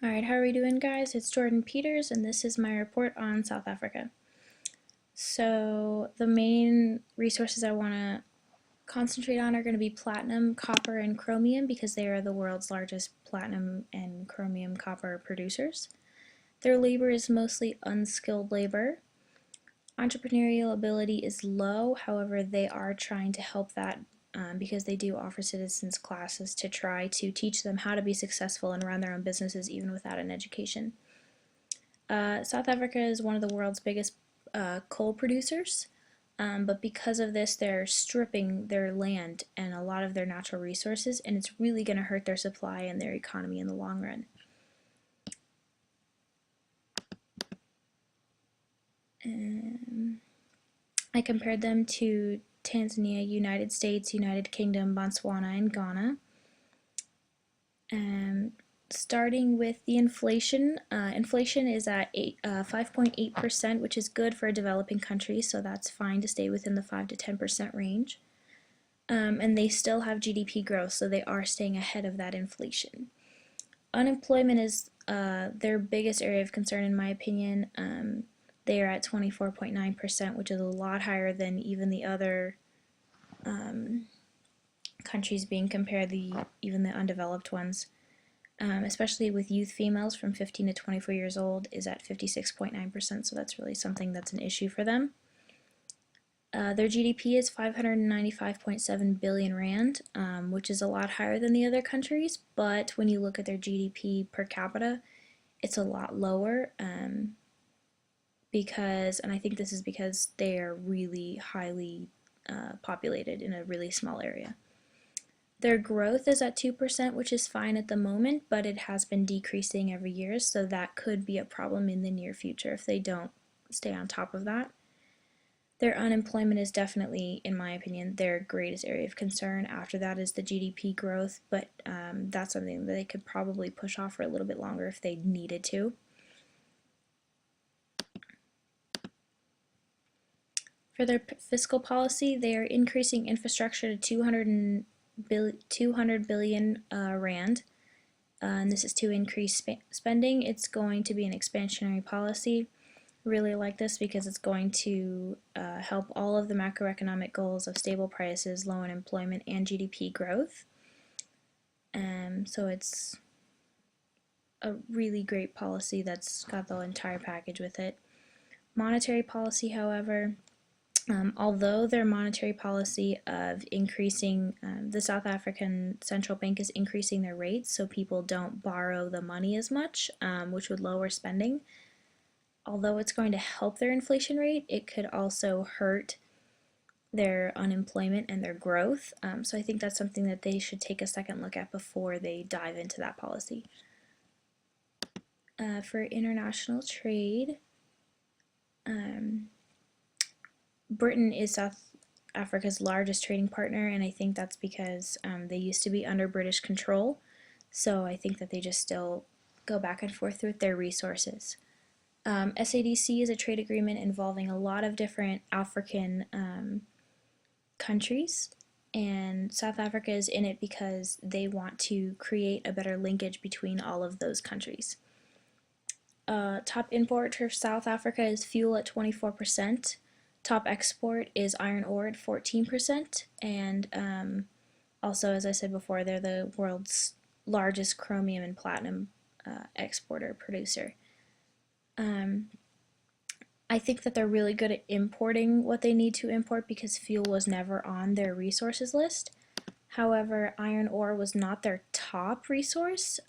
Alright, how are we doing, guys? It's Jordan Peters, and this is my report on South Africa. So, the main resources I want to concentrate on are going to be platinum, copper, and chromium because they are the world's largest platinum and chromium copper producers. Their labor is mostly unskilled labor. Entrepreneurial ability is low, however, they are trying to help that because they do offer citizens classes to try to teach them how to be successful and run their own businesses even without an education. South Africa is one of the world's biggest coal producers, but because of this, they're stripping their land and a lot of their natural resources, and it's really going to hurt their supply and their economy in the long run. I compared them to Tanzania, United States, United Kingdom, Botswana, and Ghana. Starting with the inflation, inflation is at 5.8%, which is good for a developing country, so that's fine to stay within the 5 to 10% range. And they still have GDP growth, so they are staying ahead of that inflation. Unemployment is their biggest area of concern, in my opinion. They are at 24.9%, which is a lot higher than even the other countries being compared, even the undeveloped ones. Especially with youth females from 15 to 24 years old is at 56.9%, so that's really something that's an issue for them. Their GDP is 595.7 billion rand, which is a lot higher than the other countries, but when you look at their GDP per capita, it's a lot lower and I think this is because they are really highly populated in a really small area. Their growth is at 2%, which is fine at the moment, but it has been decreasing every year, so that could be a problem in the near future if they don't stay on top of that. Their unemployment is definitely, in my opinion, their greatest area of concern. After that is the GDP growth, but that's something that they could probably push off for a little bit longer if they needed to. For their fiscal policy, they are increasing infrastructure to 200 billion rand, and this is to increase spending. It's going to be an expansionary policy. Really like this because it's going to help all of the macroeconomic goals of stable prices, low unemployment, and GDP growth. So it's a really great policy that's got the entire package with it. Monetary policy, however, although their monetary policy of increasing, the South African Central Bank is increasing their rates so people don't borrow the money as much, which would lower spending. Although it's going to help their inflation rate, it could also hurt their unemployment and their growth. So I think that's something that they should take a second look at before they dive into that policy. For international trade, Britain is South Africa's largest trading partner, and I think that's because they used to be under British control, so I think that they just still go back and forth with their resources. SADC is a trade agreement involving a lot of different African countries, and South Africa is in it because they want to create a better linkage between all of those countries. Top import for South Africa is fuel at 24%. Top export is iron ore at 14%, and also, as I said before, they're the world's largest chromium and platinum exporter producer. I think that they're really good at importing what they need to import because fuel was never on their resources list. However, iron ore was not their top resource,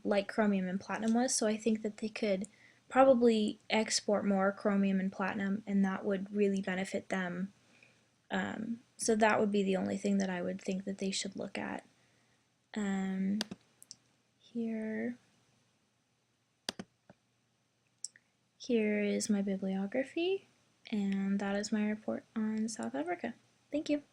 like chromium and platinum was, so I think that they could probably export more chromium and platinum, and that would really benefit them. So that would be the only thing that I would think that they should look at. Here is my bibliography, and that is my report on South Africa. Thank you.